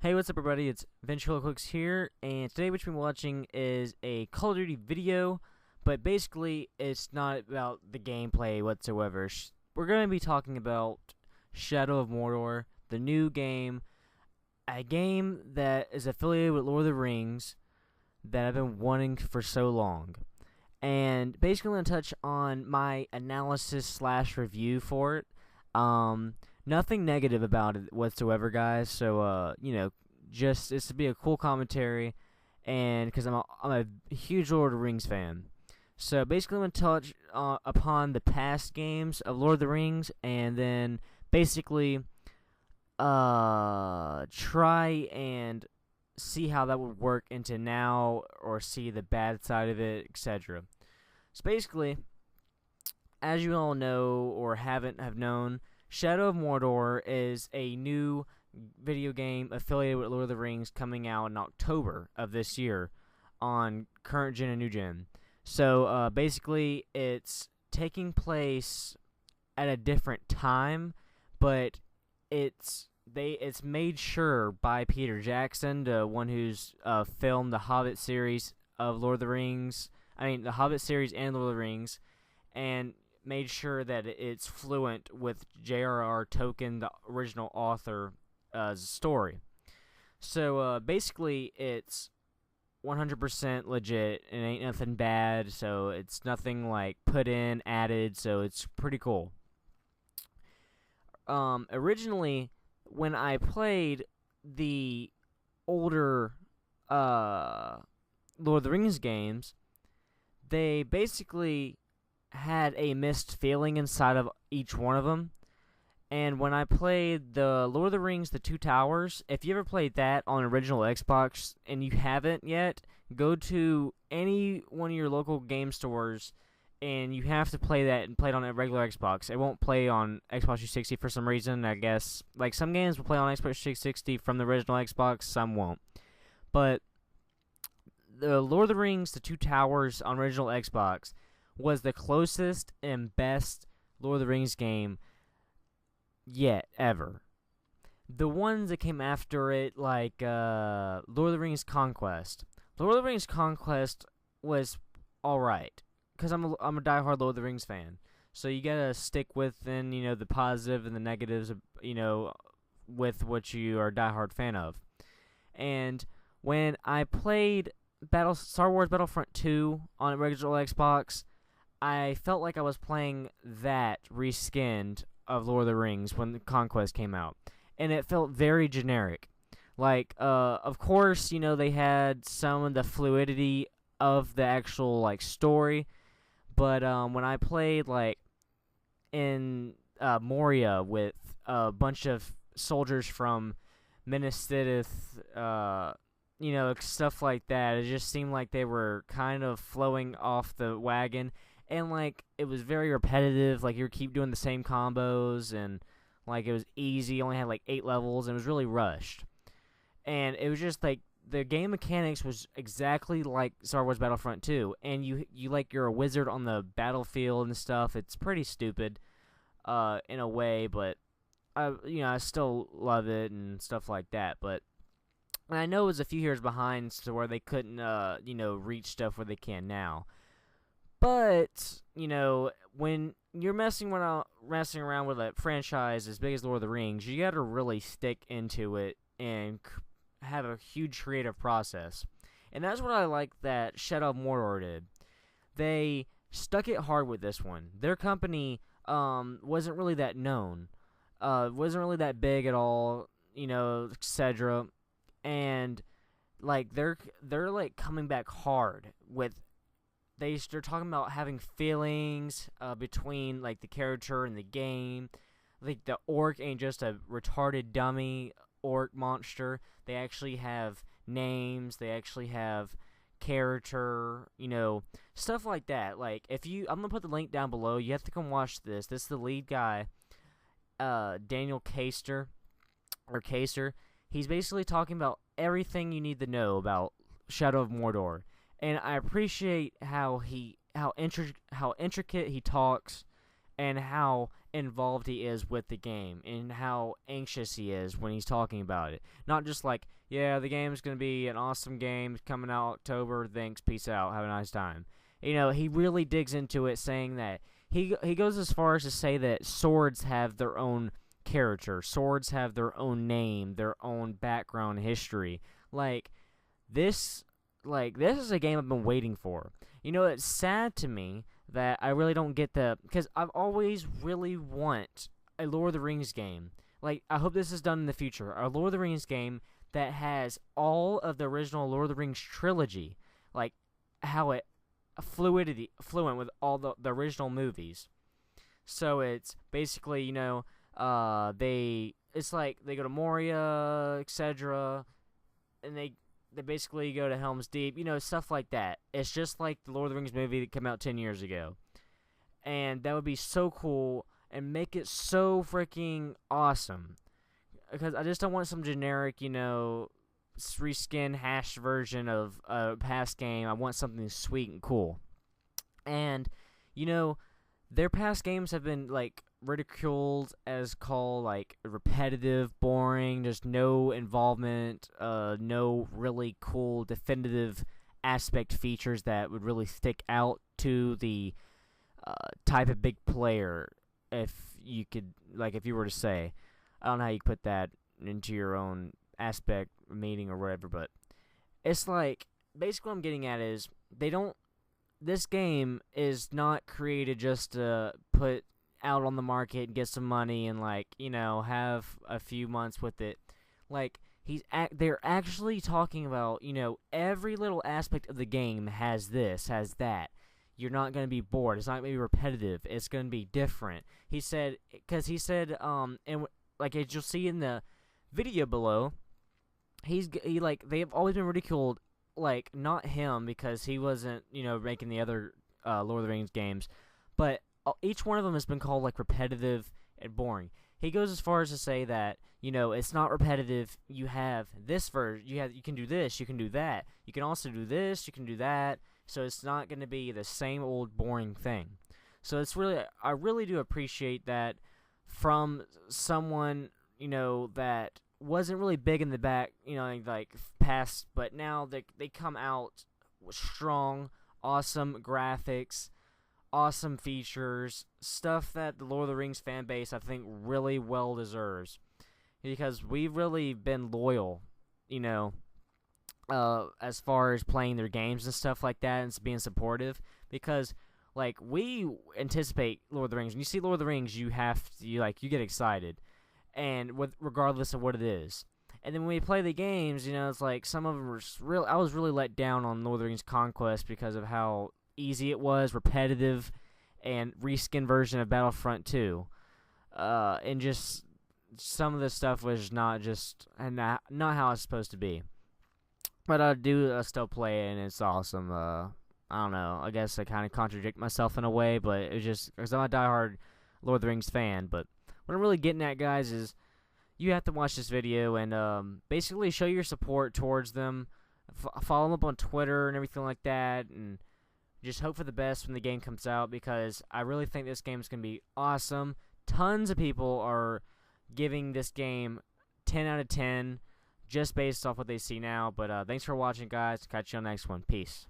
Hey, what's up, everybody? It's Ventriloquist here, and today what we're watching is a Call of Duty video, but basically it's not about the gameplay whatsoever. We're going to be talking about Shadow of Mordor, the new game, a game that is affiliated with Lord of the Rings that I've been wanting for so long. And basically I'm going to touch on my analysis slash review for it. Nothing negative about it whatsoever, guys. So, just this to be a cool commentary, and because I'm a huge Lord of the Rings fan. So basically, I'm gonna touch upon the past games of Lord of the Rings, and then basically, try and see how that would work into now, or see the bad side of it, etc. So basically, as you all know or have known, Shadow of Mordor is a new video game affiliated with Lord of the Rings coming out in October of this year on current gen and new gen. So basically, it's taking place at a different time, but it's made sure by Peter Jackson, the one who's filmed the Hobbit series of Lord of the Rings. I mean, the Hobbit series and Lord of the Rings, and made sure that it's fluent with J.R.R. Tolkien, the original author, story. So basically, it's 100% legit. It ain't nothing bad. So it's nothing like put in, added. So it's pretty cool. Originally, when I played the older Lord of the Rings games, they basically had a mixed feeling inside of each one of them. And when I played the Lord of the Rings, The Two Towers, if you ever played that on original Xbox and you haven't yet, go to any one of your local game stores and you have to play that and play it on a regular Xbox. It won't play on Xbox 360 for some reason, I guess. Like, some games will play on Xbox 360 from the original Xbox, some won't. But the Lord of the Rings, The Two Towers on original Xbox was the closest and best Lord of the Rings game yet ever. The ones that came after it, like Lord of the Rings Conquest. Lord of the Rings Conquest was alright, because I'm a diehard Lord of the Rings fan. So you gotta stick within, the positive and the negatives, with what you are a diehard fan of. And when I played Star Wars Battlefront 2 on original Xbox, I felt like I was playing that reskinned of Lord of the Rings when the Conquest came out, and it felt very generic. Like, of course, they had some of the fluidity of the actual, story, but when I played, in Moria with a bunch of soldiers from Minas Tirith, stuff like that, it just seemed like they were kind of flowing off the wagon. And, it was very repetitive. You keep doing the same combos, and, it was easy. Only had, 8 levels, and it was really rushed. And it was just, the game mechanics was exactly like Star Wars Battlefront 2. And you're a wizard on the battlefield and stuff. It's pretty stupid, in a way, but, I still love it and stuff like that. But, and I know it was a few years behind to where they couldn't, reach stuff where they can now. But, when you're messing around with a franchise as big as Lord of the Rings, you gotta really stick into it and have a huge creative process. And that's what I like that Shadow of Mordor did. They stuck it hard with this one. Their company wasn't really that known. Wasn't really that big at all, etc. And, they're coming back hard with... They're talking about having feelings between, the character and the game. The orc ain't just a retarded dummy orc monster. They actually have names. They actually have character, stuff like that. I'm going to put the link down below. You have to come watch this. This is the lead guy, Daniel Kaster. He's basically talking about everything you need to know about Shadow of Mordor. And I appreciate how intricate he talks, and how involved he is with the game and how anxious he is when he's talking about it. Not just like, yeah, the game's going to be an awesome game coming out October, thanks, peace out, have a nice time. You know, he really digs into it, saying that he goes as far as to say that swords have their own character. Swords have their own name, their own background history. This is a game I've been waiting for. You know, it's sad to me that I really don't get because I've always really want a Lord of the Rings game. Like, I hope this is done in the future. A Lord of the Rings game that has all of the original Lord of the Rings trilogy. Like, how it fluent with all the original movies. So it's basically, you know, it's like they go to Moria, etc., and they basically go to Helm's Deep, you know, stuff like that. It's just like the Lord of the Rings movie that came out 10 years ago. And that would be so cool and make it so freaking awesome. Because I just don't want some generic, you know, reskin hashed version of a past game. I want something sweet and cool. And, you know, their past games have been, like, ridiculed as called, like, repetitive, boring, just no involvement, no really cool, definitive aspect features that would really stick out to the type of big player, if you could, like, if you were to say. I don't know how you put that into your own aspect meaning or whatever, but it's like, basically what I'm getting at is, this game is not created just to put out on the market and get some money and, like, you know, have a few months with it. Like, they're actually talking about, you know, every little aspect of the game has this, has that. You're not going to be bored. It's not going to be repetitive. It's going to be different. He said, and like as you'll see in the video below, they've always been ridiculed, like, not him because he wasn't, you know, making the other Lord of the Rings games, but each one of them has been called, like, repetitive and boring. He goes as far as to say that, you know, it's not repetitive. You have this version. You can do this. You can do that. You can also do this. You can do that. So it's not going to be the same old boring thing. So it's really, I really do appreciate that from someone, you know, that wasn't really big in the back, you know, like past, but now they come out with strong, awesome graphics, awesome features, stuff that the Lord of the Rings fan base, I think, really well deserves. Because we've really been loyal, you know, as far as playing their games and stuff like that and being supportive. Because, like, we anticipate Lord of the Rings. When you see Lord of the Rings, you get excited. And regardless of what it is. And then when we play the games, you know, it's like some of them were real. I was really let down on Lord of the Rings Conquest because of how easy it was, repetitive, and reskin version of Battlefront 2. And just some of the stuff was not how it's supposed to be. But I do still play it, and it's awesome. I don't know. I guess I kind of contradict myself in a way, but it's just because I'm a diehard Lord of the Rings fan. But what I'm really getting at, guys, is you have to watch this video and basically show your support towards them. Follow them up on Twitter and everything like that, and just hope for the best when the game comes out, because I really think this game is going to be awesome. Tons of people are giving this game 10 out of 10 just based off what they see now. But thanks for watching, guys. Catch you on the next one. Peace.